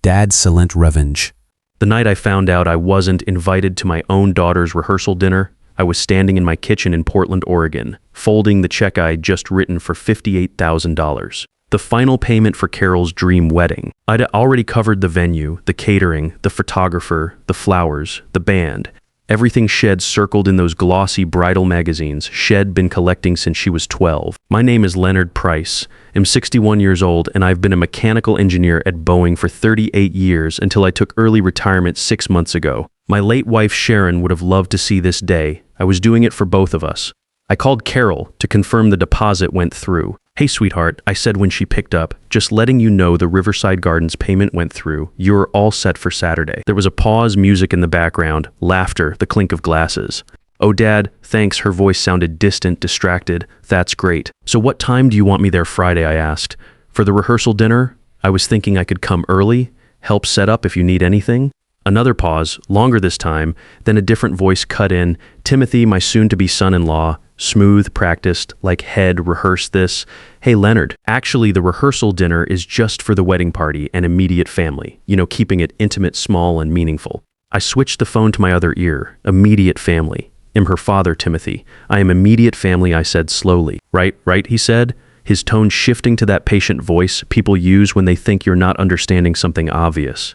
Dad's silent revenge. The night I found out I wasn't invited to my own daughter's rehearsal dinner, I was standing in my kitchen in Portland, Oregon, folding the check I'd just written for $58,000. The final payment for Carol's dream wedding. I'd already covered the venue, the catering, the photographer, the flowers, the band. Everything Shed circled in those glossy bridal magazines Shed been collecting since she was 12. My name is Leonard Price. I'm 61 years old, and I've been a mechanical engineer at Boeing for 38 years until I took early retirement 6 months ago. My late wife Sharon would have loved to see this day. I was doing it for both of us. I called Carol to confirm the deposit went through. "Hey, sweetheart," I said when she picked up, "just letting you know the Riverside Gardens payment went through. You're all set for Saturday." There was a pause, music in the background, laughter, the clink of glasses. "Oh, Dad, thanks." Her voice sounded distant, distracted. "That's great. So what time do you want me there Friday?" I asked. "For the rehearsal dinner? I was thinking I could come early, help set up if you need anything." Another pause, longer this time, then a different voice cut in. "Timothy, my soon-to-be son-in-law." Smooth, practiced, like head rehearsed this. "Hey, Leonard, actually the rehearsal dinner is just for the wedding party and immediate family. You know, keeping it intimate, small, and meaningful." I switched the phone to my other ear. "Immediate family. I'm her father, Timothy. I am immediate family," I said slowly. Right, he said, his tone shifting to that patient voice people use when they think you're not understanding something obvious.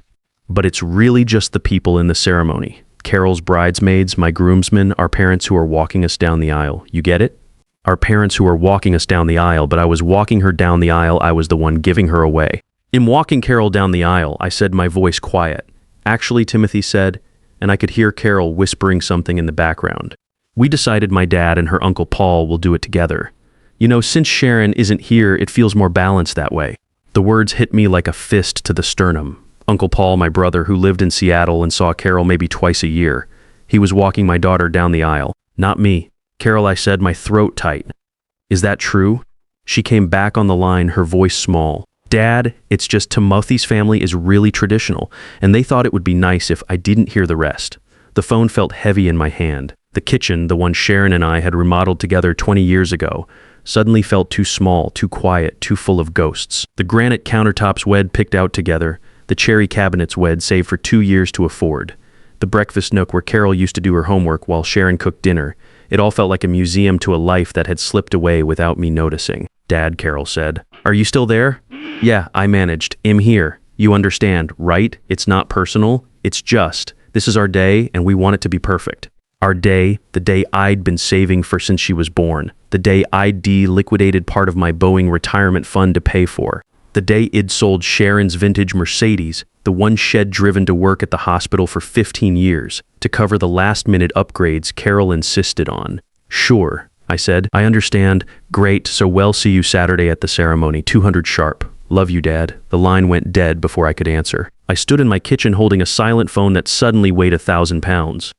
"But it's really just the people in the ceremony. Carol's bridesmaids, my groomsmen, our parents who are walking us down the aisle. You get it? Our parents who are walking us down the aisle, but I was walking her down the aisle. I was the one giving her away." "In walking Carol down the aisle," I said, my voice quiet. "Actually," Timothy said, and I could hear Carol whispering something in the background. "We decided my dad and her Uncle Paul will do it together. You know, since Sharon isn't here, it feels more balanced that way." The words hit me like a fist to the sternum. Uncle Paul, my brother, who lived in Seattle and saw Carol maybe twice a year. He was walking my daughter down the aisle. "Not me." "Carol," I said, my throat tight. "Is that true?" She came back on the line, her voice small. "Dad, it's just Timothy's family is really traditional, and they thought it would be nice if I didn't hear the rest." The phone felt heavy in my hand. The kitchen, the one Sharon and I had remodeled together 20 years ago, suddenly felt too small, too quiet, too full of ghosts. The granite countertops we'd picked out together, the cherry cabinets we'd saved for 2 years to afford, the breakfast nook where Carol used to do her homework while Sharon cooked dinner. It all felt like a museum to a life that had slipped away without me noticing. "Dad," Carol said, "are you still there?" "Yeah," I managed. "I'm here. You understand, right? It's not personal. It's just, this is our day and we want it to be perfect. Our day, the day I'd been saving for since she was born. The day I'd liquidated part of my Boeing retirement fund to pay for. The day I'd sold Sharon's vintage Mercedes, the one Shed driven to work at the hospital for 15 years, to cover the last-minute upgrades Carol insisted on. "Sure," I said. "I understand. Great, so we'll see you Saturday at the ceremony, 200 sharp. Love you, Dad." The line went dead before I could answer. I stood in my kitchen holding a silent phone that suddenly weighed 1,000 pounds.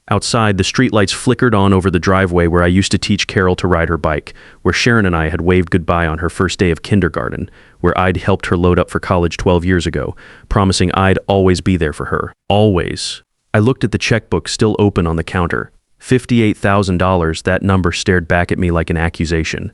Outside, the streetlights flickered on over the driveway where I used to teach Carol to ride her bike, where Sharon and I had waved goodbye on her first day of kindergarten, where I'd helped her load up for college 12 years ago, promising I'd always be there for her. Always. I looked at the checkbook still open on the counter. $58,000, that number stared back at me like an accusation.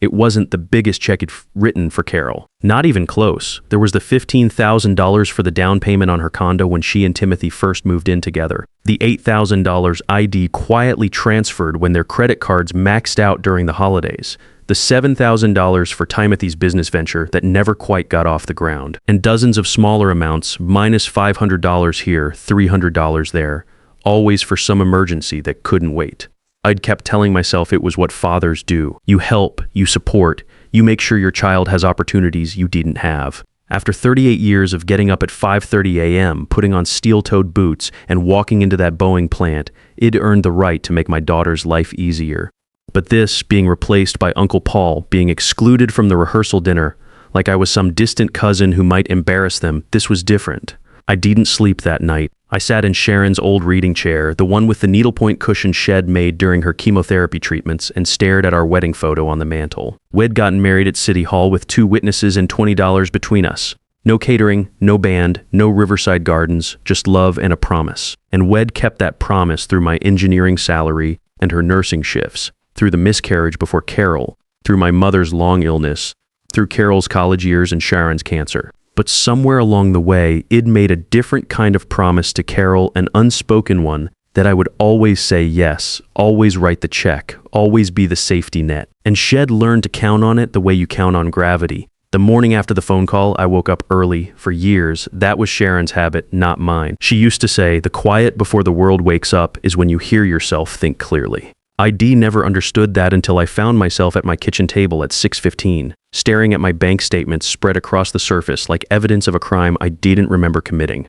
It wasn't the biggest check I'd written for Carol. Not even close. There was the $15,000 for the down payment on her condo when she and Timothy first moved in together. The $8,000 ID quietly transferred when their credit cards maxed out during the holidays. The $7,000 for Timothy's business venture that never quite got off the ground. And dozens of smaller amounts, minus $500 here, $300 there, always for some emergency that couldn't wait. I'd kept telling myself it was what fathers do. You help, you support, you make sure your child has opportunities you didn't have. After 38 years of getting up at 5:30 a.m., putting on steel-toed boots, and walking into that Boeing plant, I'd earned the right to make my daughter's life easier. But this, being replaced by Uncle Paul, being excluded from the rehearsal dinner, like I was some distant cousin who might embarrass them, this was different. I didn't sleep that night. I sat in Sharon's old reading chair, the one with the needlepoint cushion Shed made during her chemotherapy treatments, and stared at our wedding photo on the mantle. We'd gotten married at City Hall with 2 witnesses and $20 between us. No catering, no band, no Riverside Gardens, just love and a promise. And we'd kept that promise through my engineering salary and her nursing shifts, through the miscarriage before Carol, through my mother's long illness, through Carol's college years and Sharon's cancer. But somewhere along the way, Id made a different kind of promise to Carol, an unspoken one, that I would always say yes, always write the check, always be the safety net. And Shed learned to count on it the way you count on gravity. The morning after the phone call, I woke up early. For years, that was Sharon's habit, not mine. She used to say, the quiet before the world wakes up is when you hear yourself think clearly. ID never understood that until I found myself at my kitchen table at 6:15, staring at my bank statements spread across the surface like evidence of a crime I didn't remember committing.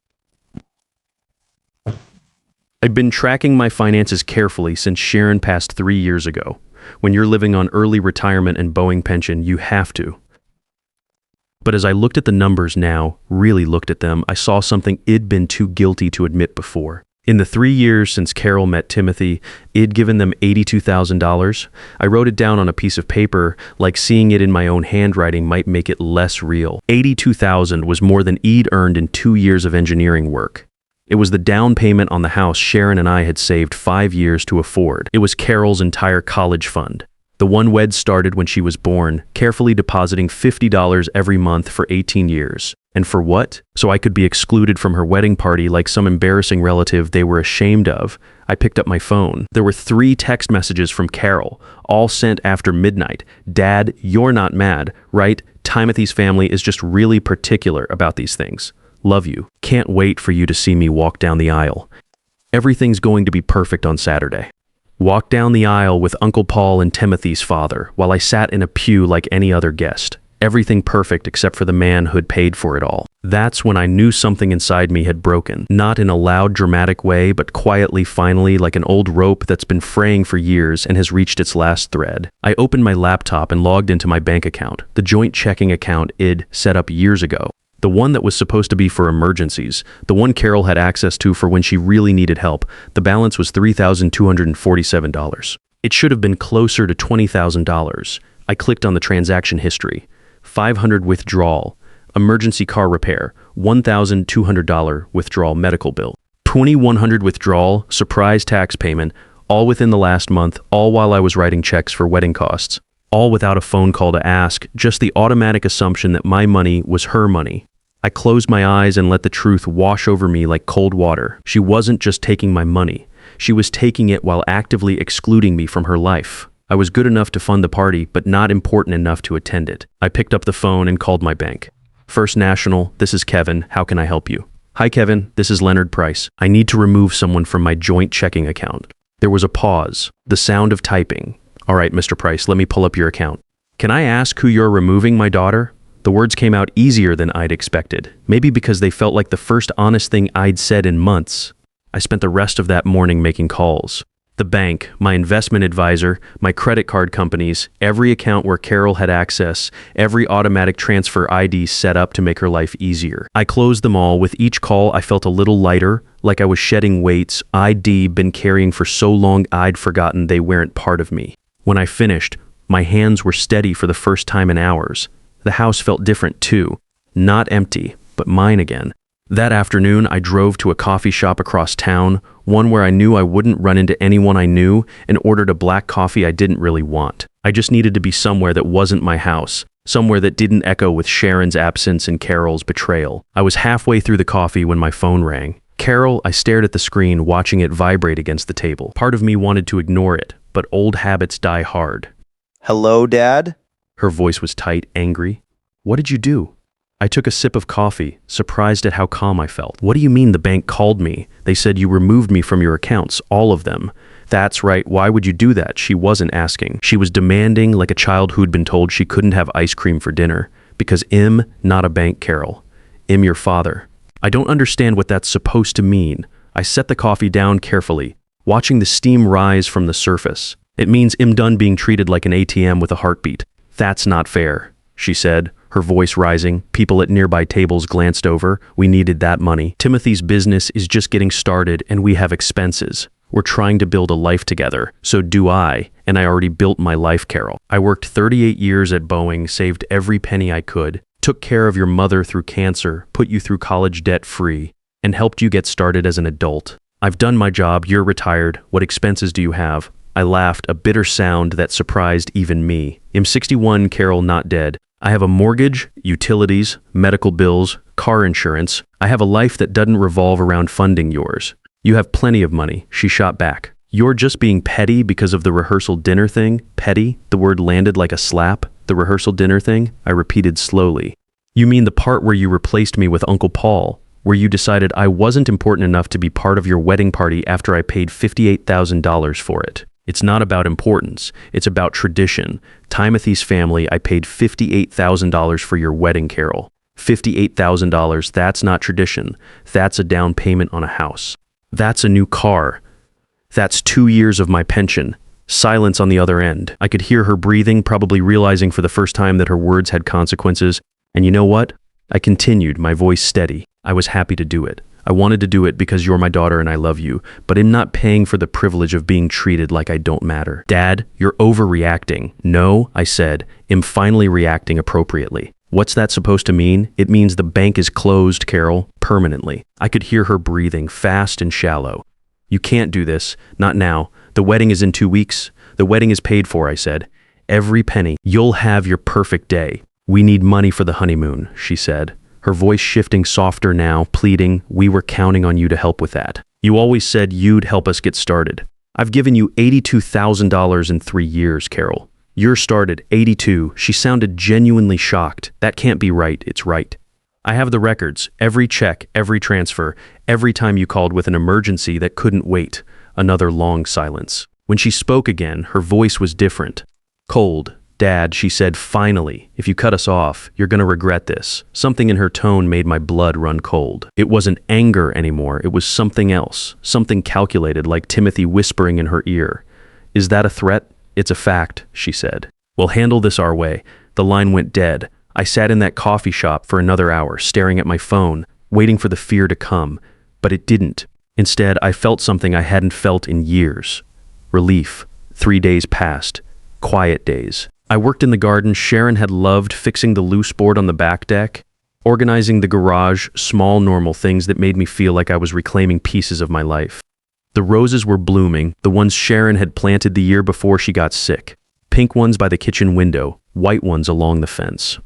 I'd been tracking my finances carefully since Sharon passed 3 years ago. When you're living on early retirement and Boeing pension, you have to. But as I looked at the numbers now, really looked at them, I saw something I'd been too guilty to admit before. In the 3 years since Carol met Timothy, I'd given them $82,000. I wrote it down on a piece of paper, like seeing it in my own handwriting might make it less real. $82,000 was more than I'd earned in 2 years of engineering work. It was the down payment on the house Sharon and I had saved 5 years to afford. It was Carol's entire college fund. The one Wed started when she was born, carefully depositing $50 every month for 18 years. And for what? So I could be excluded from her wedding party like some embarrassing relative they were ashamed of. I picked up my phone. There were 3 text messages from Carol, all sent after midnight. Dad, you're not mad, right? Timothy's family is just really particular about these things. Love you. Can't wait for you to see me walk down the aisle. Everything's going to be perfect on Saturday. Walked down the aisle with Uncle Paul and Timothy's father, while I sat in a pew like any other guest. Everything perfect except for the man who'd paid for it all. That's when I knew something inside me had broken. Not in a loud, dramatic way, but quietly, finally, like an old rope that's been fraying for years and has reached its last thread. I opened my laptop and logged into my bank account, the joint checking account I'd set up years ago. The one that was supposed to be for emergencies, the one Carol had access to for when she really needed help. The balance was $3,247. It should have been closer to $20,000. I clicked on the transaction history. $500 withdrawal, emergency car repair, $1,200 withdrawal medical bill, $2,100 withdrawal, surprise tax payment, all within the last month, all while I was writing checks for wedding costs. All without a phone call to ask, just the automatic assumption that my money was her money. I closed my eyes and let the truth wash over me like cold water. She wasn't just taking my money. She was taking it while actively excluding me from her life. I was good enough to fund the party, but not important enough to attend it. I picked up the phone and called my bank. First National, this is Kevin. How can I help you? Hi, Kevin. This is Leonard Price. I need to remove someone from my joint checking account. There was a pause, the sound of typing. All right, Mr. Price, let me pull up your account. Can I ask who you're removing, my daughter? The words came out easier than I'd expected. Maybe because they felt like the first honest thing I'd said in months. I spent the rest of that morning making calls. The bank, my investment advisor, my credit card companies, every account where Carol had access, every automatic transfer ID set up to make her life easier. I closed them all. With each call, I felt a little lighter, like I was shedding weights I'd been carrying for so long I'd forgotten they weren't part of me. When I finished, my hands were steady for the first time in hours. The house felt different too. Not empty, but mine again. That afternoon, I drove to a coffee shop across town, one where I knew I wouldn't run into anyone I knew, and ordered a black coffee I didn't really want. I just needed to be somewhere that wasn't my house, somewhere that didn't echo with Sharon's absence and Carol's betrayal. I was halfway through the coffee when my phone rang. Carol, I stared at the screen, watching it vibrate against the table. Part of me wanted to ignore it, but old habits die hard. Hello, Dad? Her voice was tight, angry. What did you do? I took a sip of coffee, surprised at how calm I felt. What do you mean the bank called me? They said you removed me from your accounts, all of them. That's right, why would you do that? She wasn't asking. She was demanding, like a child who'd been told she couldn't have ice cream for dinner. Because not a bank, Carol. Your father. I don't understand what that's supposed to mean. I set the coffee down carefully, watching the steam rise from the surface. It means done being treated like an ATM with a heartbeat. That's not fair, she said, her voice rising. People at nearby tables glanced over. We needed that money. Timothy's business is just getting started and we have expenses. We're trying to build a life together. So do I, and I already built my life, Carol. I worked 38 years at Boeing, saved every penny I could, took care of your mother through cancer, put you through college debt-free, and helped you get started as an adult. I've done my job, you're retired. What expenses do you have? I laughed, a bitter sound that surprised even me. I'm 61, Carol, not dead. I have a mortgage, utilities, medical bills, car insurance. I have a life that doesn't revolve around funding yours. You have plenty of money, she shot back. You're just being petty because of the rehearsal dinner thing? Petty? The word landed like a slap. The rehearsal dinner thing? I repeated slowly. You mean the part where you replaced me with Uncle Paul, where you decided I wasn't important enough to be part of your wedding party after I paid $58,000 for it. It's not about importance. It's about tradition. Timothy's family, I paid $58,000 for your wedding, Carol. $58,000, that's not tradition. That's a down payment on a house. That's a new car. That's 2 years of my pension. Silence on the other end. I could hear her breathing, probably realizing for the first time that her words had consequences. And you know what? I continued, my voice steady. I was happy to do it. I wanted to do it because you're my daughter and I love you, but I'm not paying for the privilege of being treated like I don't matter. Dad, you're overreacting. No, I said, I'm finally reacting appropriately. What's that supposed to mean? It means the bank is closed, Carol, permanently. I could hear her breathing, fast and shallow. You can't do this. Not now. The wedding is in 2 weeks. The wedding is paid for, I said. Every penny. You'll have your perfect day. We need money for the honeymoon, she said. Her voice shifting softer now, pleading, we were counting on you to help with that. You always said you'd help us get started. I've given you $82,000 in 3 years, Carol. You're started, 82. She sounded genuinely shocked. That can't be right. It's right. I have the records, every check, every transfer, every time you called with an emergency that couldn't wait. Another long silence. When she spoke again, her voice was different. Cold. Dad, she said, finally, if you cut us off, you're going to regret this. Something in her tone made my blood run cold. It wasn't anger anymore. It was something else, something calculated, like Timothy whispering in her ear. Is that a threat? It's a fact, she said. We'll handle this our way. The line went dead. I sat in that coffee shop for another hour, staring at my phone, waiting for the fear to come, but it didn't. Instead, I felt something I hadn't felt in years. Relief. 3 days passed. Quiet days. I worked in the garden Sharon had loved, fixing the loose board on the back deck, organizing the garage, small normal things that made me feel like I was reclaiming pieces of my life. The roses were blooming, the ones Sharon had planted the year before she got sick. Pink ones by the kitchen window, white ones along the fence.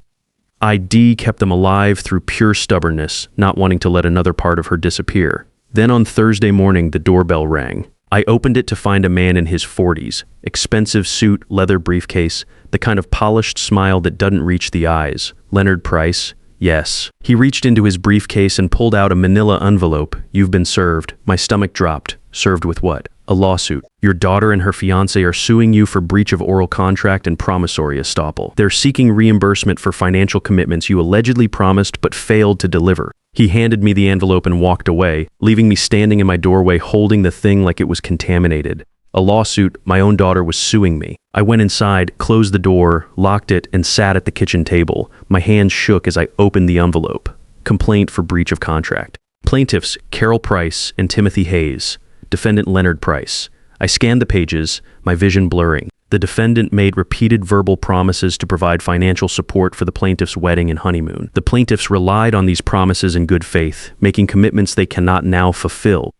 ID kept them alive through pure stubbornness, not wanting to let another part of her disappear. Then on Thursday morning, the doorbell rang. I opened it to find a man in his 40s, expensive suit, leather briefcase, the kind of polished smile that doesn't reach the eyes. Leonard Price? Yes. He reached into his briefcase and pulled out a manila envelope. You've been served. My stomach dropped. Served with what? A lawsuit. Your daughter and her fiancé are suing you for breach of oral contract and promissory estoppel. They're seeking reimbursement for financial commitments you allegedly promised but failed to deliver. He handed me the envelope and walked away, leaving me standing in my doorway holding the thing like it was contaminated. A lawsuit, my own daughter was suing me. I went inside, closed the door, locked it, and sat at the kitchen table. My hands shook as I opened the envelope. Complaint for breach of contract. Plaintiffs Carol Price and Timothy Hayes. Defendant Leonard Price. I scanned the pages, my vision blurring. The defendant made repeated verbal promises to provide financial support for the plaintiff's wedding and honeymoon. The plaintiffs relied on these promises in good faith, making commitments they cannot now fulfill.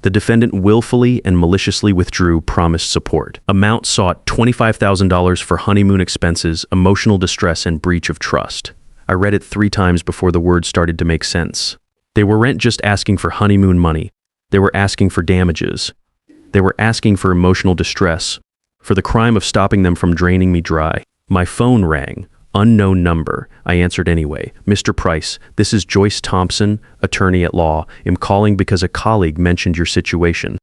The defendant willfully and maliciously withdrew promised support. Amount sought $25,000 for honeymoon expenses, emotional distress, and breach of trust. I read it 3 times before the words started to make sense. They weren't just asking for honeymoon money. They were asking for damages. They were asking for emotional distress, for the crime of stopping them from draining me dry. My phone rang. Unknown number. I answered anyway. Mr. Price, this is Joyce Thompson, attorney at law. I'm calling because a colleague mentioned your situation.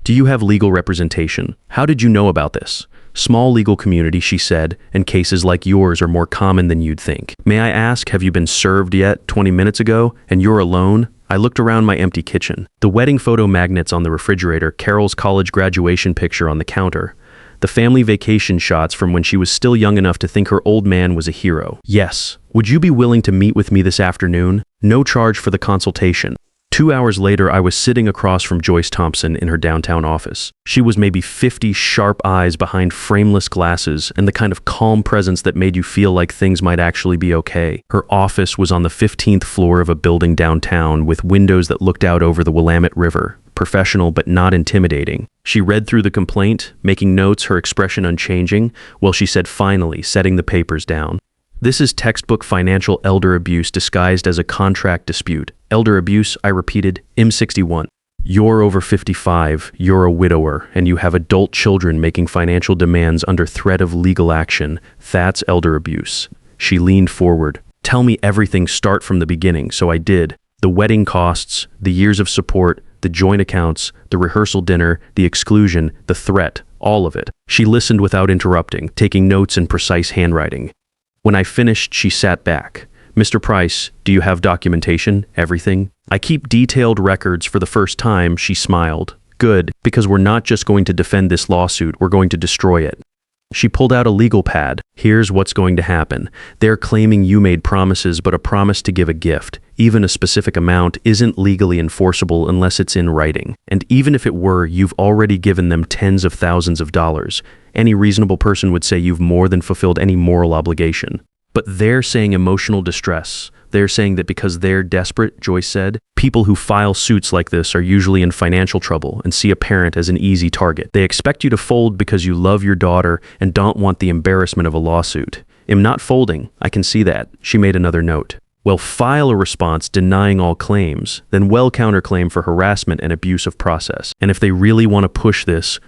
Do you have legal representation? How did you know about this? Small legal community, she said, and cases like yours are more common than you'd think. May I ask, have you been served yet 20 minutes ago, and you're alone? I looked around my empty kitchen. The wedding photo magnets on the refrigerator, Carol's college graduation picture on the counter. The family vacation shots from when she was still young enough to think her old man was a hero. Yes. Would you be willing to meet with me this afternoon? No charge for the consultation. 2 hours later, I was sitting across from Joyce Thompson in her downtown office. She was maybe 50 sharp eyes behind frameless glasses and the kind of calm presence that made you feel like things might actually be okay. Her office was on the 15th floor of a building downtown with windows that looked out over the Willamette River. Professional but not intimidating. She read through the complaint, making notes, her expression unchanging, while she said finally, setting the papers down. This is textbook financial elder abuse disguised as a contract dispute. Elder abuse, I repeated, M61. You're over 55, you're a widower, and you have adult children making financial demands under threat of legal action. That's elder abuse. She leaned forward. Tell me everything, start from the beginning. So I did. The wedding costs, the years of support, the joint accounts, the rehearsal dinner, the exclusion, the threat, all of it. She listened without interrupting, taking notes in precise handwriting. When I finished, she sat back. Mr. Price, do you have documentation? Everything? I keep detailed records for the first time, she smiled. Good, because we're not just going to defend this lawsuit, we're going to destroy it. She pulled out a legal pad. Here's what's going to happen. They're claiming you made promises, but a promise to give a gift, even a specific amount, isn't legally enforceable unless it's in writing. And even if it were, you've already given them tens of thousands of dollars. Any reasonable person would say you've more than fulfilled any moral obligation. But they're saying emotional distress. They're saying that because they're desperate, Joyce said. People who file suits like this are usually in financial trouble and see a parent as an easy target. They expect you to fold because you love your daughter and don't want the embarrassment of a lawsuit. I'm not folding. I can see that. She made another note. Well, file a response denying all claims, then counterclaim for harassment and abuse of process. And if they really want to push this,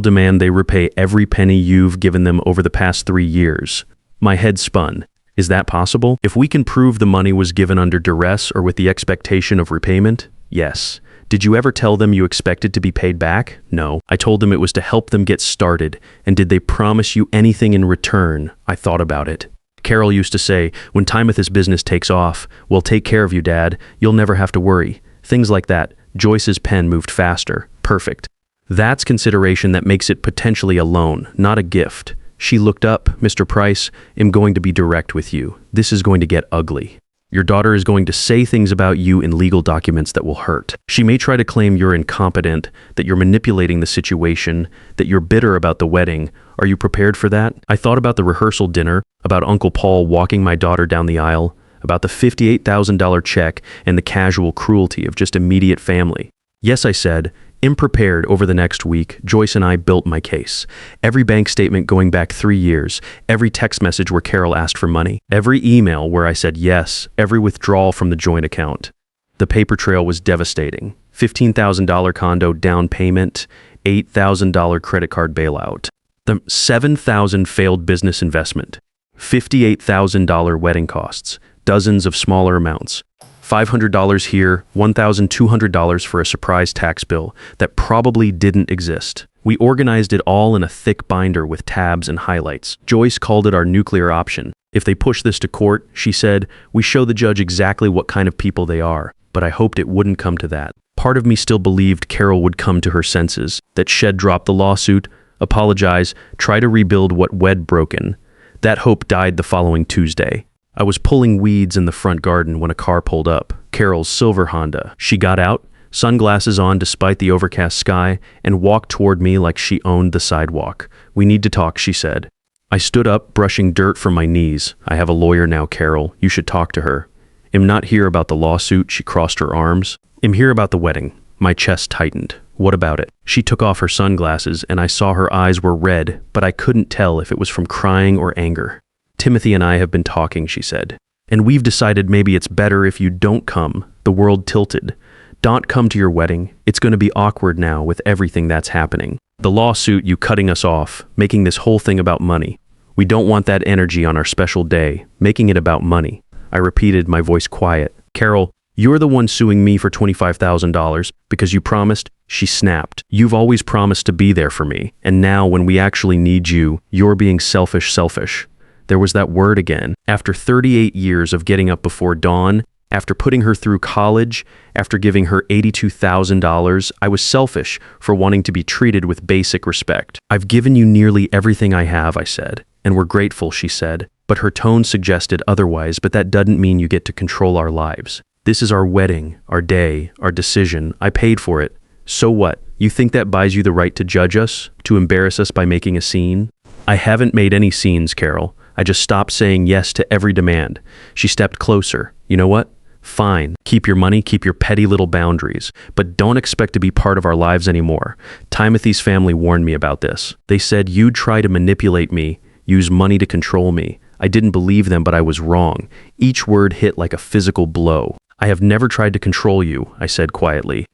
demand they repay every penny you've given them over the past 3 years. My head spun. Is that possible? If we can prove the money was given under duress or with the expectation of repayment? Yes. Did you ever tell them you expected to be paid back? No. I told them it was to help them get started. And did they promise you anything in return? I thought about it. Carol used to say, when Timothy's business takes off, we'll take care of you, Dad. You'll never have to worry. Things like that. Joyce's pen moved faster. Perfect. That's consideration that makes it potentially a loan, not a gift. She looked up. Mr. Price, I'm going to be direct with you. This is going to get ugly. Your daughter is going to say things about you in legal documents that will hurt. She may try to claim you're incompetent, that you're manipulating the situation, that you're bitter about the wedding. Are you prepared for that? I thought about the rehearsal dinner, about Uncle Paul walking my daughter down the aisle, about the $58,000 check and the casual cruelty of just immediate family. Yes, I said. Unprepared. Over the next week, Joyce and I built my case. Every bank statement going back 3 years, every text message where Carol asked for money, every email where I said yes, every withdrawal from the joint account. The paper trail was devastating. $15,000 condo down payment, $8,000 credit card bailout, the $7,000 failed business investment, $58,000 wedding costs, dozens of smaller amounts. $500 here, $1,200 for a surprise tax bill that probably didn't exist. We organized it all in a thick binder with tabs and highlights. Joyce called it our nuclear option. If they push this to court, she said, we show the judge exactly what kind of people they are. But I hoped it wouldn't come to that. Part of me still believed Carol would come to her senses, that she'd drop the lawsuit, apologize, try to rebuild what we'd broken. That hope died the following Tuesday. I was pulling weeds in the front garden when a car pulled up, Carol's silver Honda. She got out, sunglasses on despite the overcast sky, and walked toward me like she owned the sidewalk. We need to talk, she said. I stood up, brushing dirt from my knees. I have a lawyer now, Carol. You should talk to her. I'm not here about the lawsuit, she crossed her arms. I'm here about the wedding. My chest tightened. What about it? She took off her sunglasses, and I saw her eyes were red, but I couldn't tell if it was from crying or anger. Timothy and I have been talking, she said. And we've decided maybe it's better if you don't come. The world tilted. Don't come to your wedding. It's going to be awkward now with everything that's happening. The lawsuit, you cutting us off, making this whole thing about money. We don't want that energy on our special day, making it about money. I repeated, my voice quiet. Carol, you're the one suing me for $25,000 because you promised. She snapped. You've always promised to be there for me. And now when we actually need you, you're being selfish. There was that word again. After 38 years of getting up before dawn, after putting her through college, after giving her $82,000, I was selfish for wanting to be treated with basic respect. I've given you nearly everything I have, I said. And we're grateful, she said. But her tone suggested otherwise, but that doesn't mean you get to control our lives. This is our wedding, our day, our decision. I paid for it. So what? You think that buys you the right to judge us? To embarrass us by making a scene? I haven't made any scenes, Carol. I just stopped saying yes to every demand. She stepped closer. You know what? Fine. Keep your money, keep your petty little boundaries, but don't expect to be part of our lives anymore. Timothy's family warned me about this. They said you'd try to manipulate me, use money to control me. I didn't believe them, but I was wrong. Each word hit like a physical blow. I have never tried to control you, I said quietly.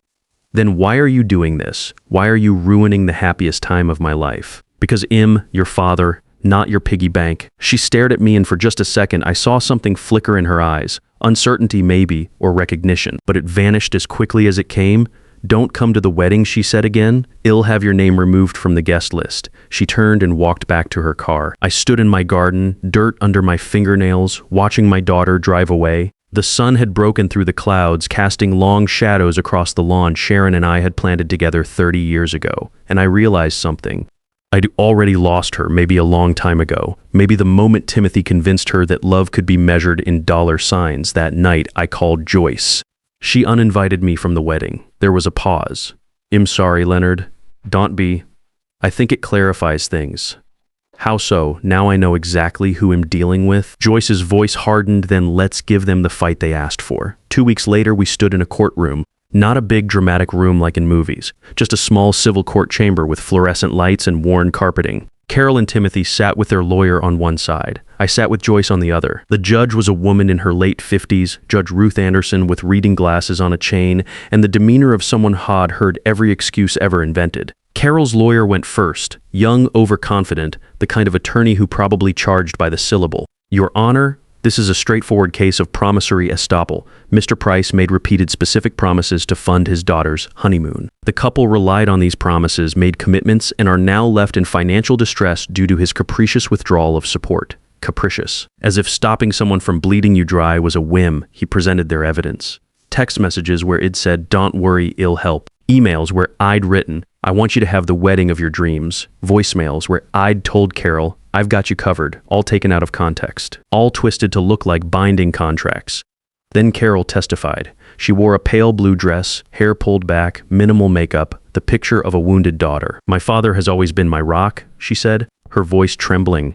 Then why are you doing this? Why are you ruining the happiest time of my life? Because your father, not your piggy bank. She stared at me, and for just a second I saw something flicker in her eyes. Uncertainty maybe, or recognition, but it vanished as quickly as it came. Don't come to the wedding, she said again. I'll have your name removed from the guest list. She turned and walked back to her car. I stood in my garden, dirt under my fingernails, watching my daughter drive away. The sun had broken through the clouds, casting long shadows across the lawn Sharon and I had planted together 30 years ago. And I realized something. I'd already lost her, maybe a long time ago. Maybe the moment Timothy convinced her that love could be measured in dollar signs. That night, I called Joyce. She uninvited me from the wedding. There was a pause. I'm sorry, Leonard. Don't be. I think it clarifies things. How so? Now I know exactly who I'm dealing with. Joyce's voice hardened, then let's give them the fight they asked for. 2 weeks later, we stood in a courtroom. Not a big dramatic room like in movies, just a small civil court chamber with fluorescent lights and worn carpeting. Carol and Timothy sat with their lawyer on one side. I sat with Joyce on the other. The judge was a woman in her late 50s, Judge Ruth Anderson with reading glasses on a chain, and the demeanor of someone who'd heard every excuse ever invented. Carol's lawyer went first, young, overconfident, the kind of attorney who probably charged by the syllable. Your Honor, this is a straightforward case of promissory estoppel. Mr. Price made repeated specific promises to fund his daughter's honeymoon. The couple relied on these promises, made commitments, and are now left in financial distress due to his capricious withdrawal of support. Capricious. As if stopping someone from bleeding you dry was a whim, he presented their evidence. Text messages where it said, "Don't worry, I'll help." Emails where I'd written, "I want you to have the wedding of your dreams." Voicemails where I'd told Carol, "I've got you covered," all taken out of context, all twisted to look like binding contracts. Then Carol testified. She wore a pale blue dress, hair pulled back, minimal makeup, the picture of a wounded daughter. "My father has always been my rock," she said, her voice trembling.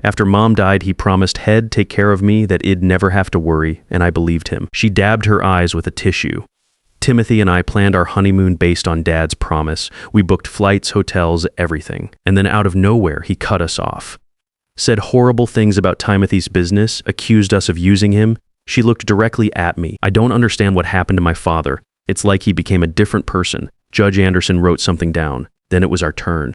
"After Mom died, he promised he'd take care of me, that I'd never have to worry, and I believed him." She dabbed her eyes with a tissue. "Timothy and I planned our honeymoon based on Dad's promise. We booked flights, hotels, everything. And then out of nowhere, he cut us off. Said horrible things about Timothy's business, accused us of using him." She looked directly at me. "I don't understand what happened to my father. It's like he became a different person." Judge Anderson wrote something down. Then it was our turn.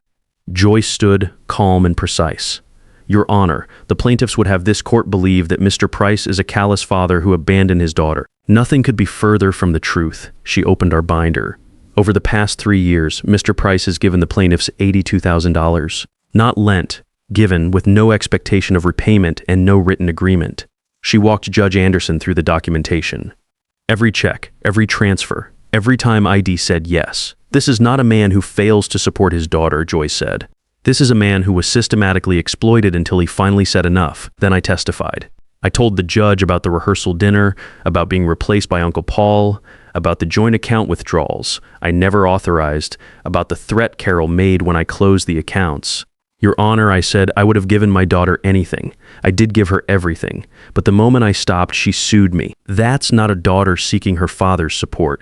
Joyce stood, calm and precise. "Your Honor, the plaintiffs would have this court believe that Mr. Price is a callous father who abandoned his daughter. Nothing could be further from the truth." She opened our binder. "Over the past 3 years, Mr. Price has given the plaintiffs $82,000. Not lent, given with no expectation of repayment and no written agreement." She walked Judge Anderson through the documentation. "Every check, every transfer, every time ID said yes. This is not a man who fails to support his daughter," Joyce said. "This is a man who was systematically exploited until he finally said enough." Then I testified. I told the judge about the rehearsal dinner, about being replaced by Uncle Paul, about the joint account withdrawals I never authorized, about the threat Carol made when I closed the accounts. "Your Honor," I said, "I would have given my daughter anything. I did give her everything. But the moment I stopped, she sued me. That's not a daughter seeking her father's support.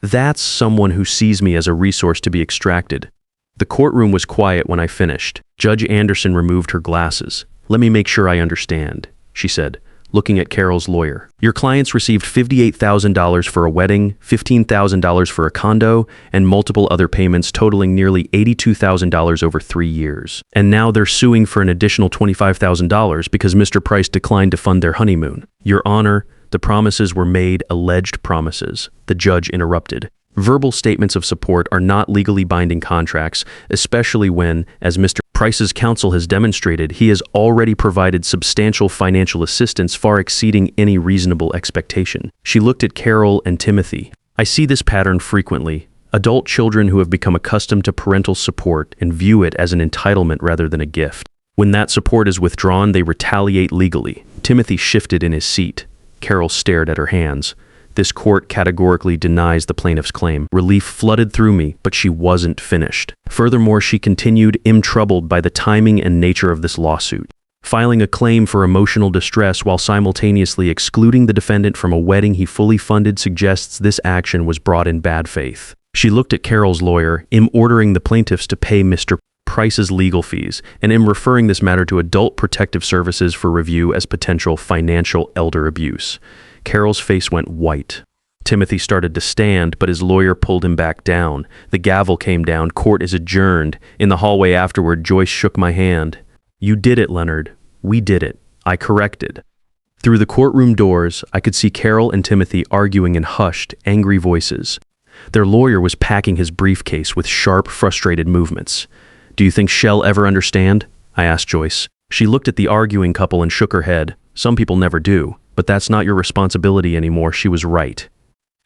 That's someone who sees me as a resource to be extracted." The courtroom was quiet when I finished. Judge Anderson removed her glasses. "Let me make sure I understand," she said, looking at Carol's lawyer. "Your clients received $58,000 for a wedding, $15,000 for a condo, and multiple other payments totaling nearly $82,000 over 3 years. And now they're suing for an additional $25,000 because Mr. Price declined to fund their honeymoon. Your Honor, the promises were made, alleged promises." The judge interrupted. "Verbal statements of support are not legally binding contracts, especially when, as Mr. Price's counsel has demonstrated, he has already provided substantial financial assistance far exceeding any reasonable expectation." She looked at Carol and Timothy. "I see this pattern frequently. Adult children who have become accustomed to parental support and view it as an entitlement rather than a gift. When that support is withdrawn, they retaliate legally." Timothy shifted in his seat. Carol stared at her hands. "This court categorically denies the plaintiff's claim." Relief flooded through me, but she wasn't finished. Furthermore, she continued, "I'm troubled by the timing and nature of this lawsuit. Filing a claim for emotional distress while simultaneously excluding the defendant from a wedding he fully funded suggests this action was brought in bad faith." She looked at Carol's lawyer. "I'm ordering the plaintiffs to pay Mr. Price's legal fees, and am referring this matter to Adult Protective Services for review as potential financial elder abuse. Carol's face went white. Timothy started to stand, but his lawyer pulled him back down. The gavel came down. Court is adjourned. In the hallway afterward, Joyce shook my hand. "You did it, Leonard. We did it. I corrected." Through the courtroom doors, I could see Carol and Timothy arguing in hushed, angry voices. Their lawyer was packing his briefcase with sharp, frustrated movements. "Do you think she'll ever understand?" I asked Joyce. She looked at the arguing couple and shook her head. "Some people never do, but that's not your responsibility anymore." She was right.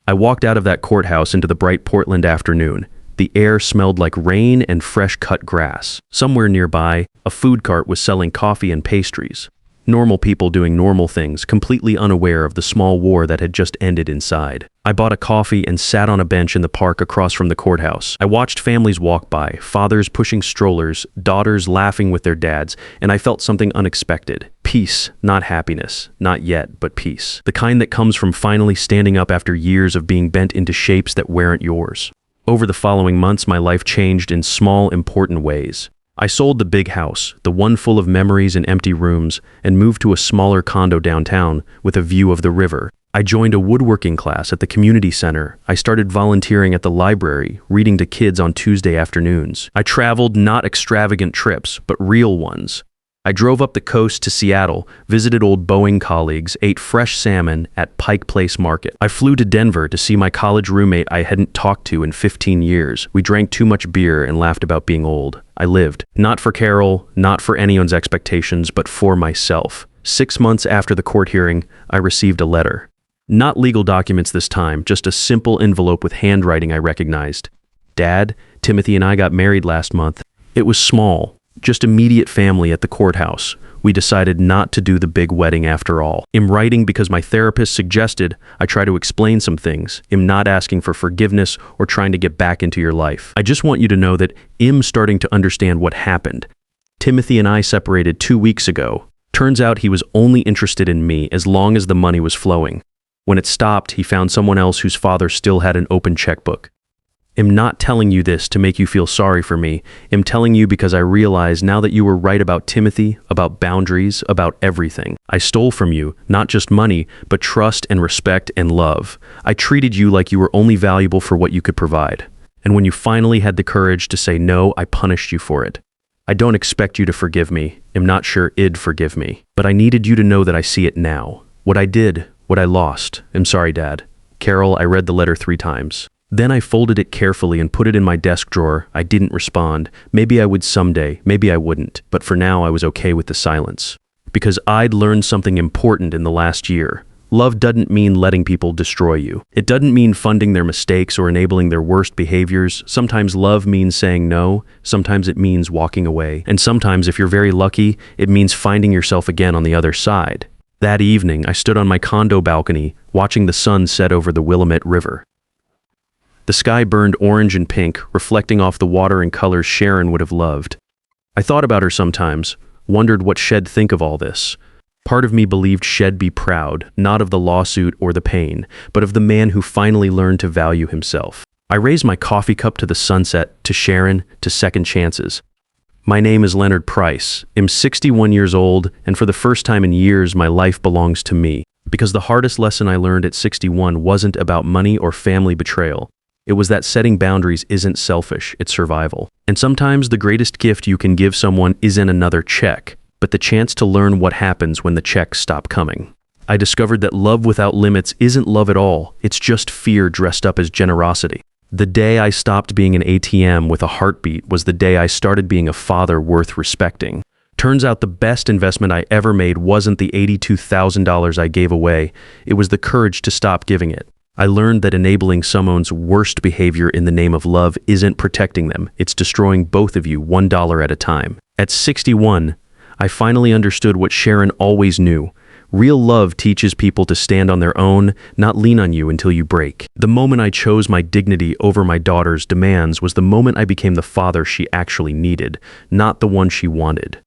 I walked out of that courthouse into the bright Portland afternoon. The air smelled like rain and fresh cut grass. Somewhere nearby, a food cart was selling coffee and pastries. Normal people doing normal things, completely unaware of the small war that had just ended inside. I bought a coffee and sat on a bench in the park across from the courthouse. I watched families walk by, fathers pushing strollers, daughters laughing with their dads, and I felt something unexpected. Peace, not happiness. Not yet, but peace. The kind that comes from finally standing up after years of being bent into shapes that weren't yours. Over the following months, my life changed in small, important ways. I sold the big house, the one full of memories and empty rooms, and moved to a smaller condo downtown with a view of the river. I joined a woodworking class at the community center. I started volunteering at the library, reading to kids on Tuesday afternoons. I traveled not extravagant trips, but real ones. I drove up the coast to Seattle, visited old Boeing colleagues, ate fresh salmon at Pike Place Market. I flew to Denver to see my college roommate I hadn't talked to in 15 years. We drank too much beer and laughed about being old. I lived. Not for Carol, not for anyone's expectations, but for myself. 6 months after the court hearing, I received a letter. Not legal documents this time, just a simple envelope with handwriting I recognized. "Dad, Timothy and I got married last month." It was small. Just immediate family at the courthouse. We decided not to do the big wedding after all. I'm writing because my therapist suggested I try to explain some things. I'm not asking for forgiveness or trying to get back into your life. I just want you to know that I'm starting to understand what happened. Timothy and I separated 2 weeks ago. Turns out he was only interested in me as long as the money was flowing. When it stopped, he found someone else whose father still had an open checkbook. I'm not telling you this to make you feel sorry for me. I'm telling you because I realize now that you were right about Timothy, about boundaries, about everything. I stole from you, not just money, but trust and respect and love. I treated you like you were only valuable for what you could provide. And when you finally had the courage to say no, I punished you for it. I don't expect you to forgive me. I'm not sure it'd forgive me. But I needed you to know that I see it now. What I did, what I lost. I'm sorry, Dad. Carol, I read the letter 3 times. Then I folded it carefully and put it in my desk drawer. I didn't respond. Maybe I would someday, maybe I wouldn't. But for now, I was okay with the silence. Because I'd learned something important in the last year. Love doesn't mean letting people destroy you. It doesn't mean funding their mistakes or enabling their worst behaviors. Sometimes love means saying no. Sometimes it means walking away. And sometimes, if you're very lucky, it means finding yourself again on the other side. That evening, I stood on my condo balcony, watching the sun set over the Willamette River. The sky burned orange and pink, reflecting off the water in colors Sharon would have loved. I thought about her sometimes, wondered what she'd think of all this. Part of me believed she'd be proud, not of the lawsuit or the pain, but of the man who finally learned to value himself. I raised my coffee cup to the sunset, to Sharon, to second chances. My name is Leonard Price. I'm 61 years old, and for the first time in years, my life belongs to me. Because the hardest lesson I learned at 61 wasn't about money or family betrayal. It was that setting boundaries isn't selfish, it's survival. And sometimes the greatest gift you can give someone isn't another check, but the chance to learn what happens when the checks stop coming. I discovered that love without limits isn't love at all, it's just fear dressed up as generosity. The day I stopped being an ATM with a heartbeat was the day I started being a father worth respecting. Turns out the best investment I ever made wasn't the $82,000 I gave away, it was the courage to stop giving it. I learned that enabling someone's worst behavior in the name of love isn't protecting them, it's destroying both of you $1 at a time. At 61, I finally understood what Sharon always knew. Real love teaches people to stand on their own, not lean on you until you break. The moment I chose my dignity over my daughter's demands was the moment I became the father she actually needed, not the one she wanted.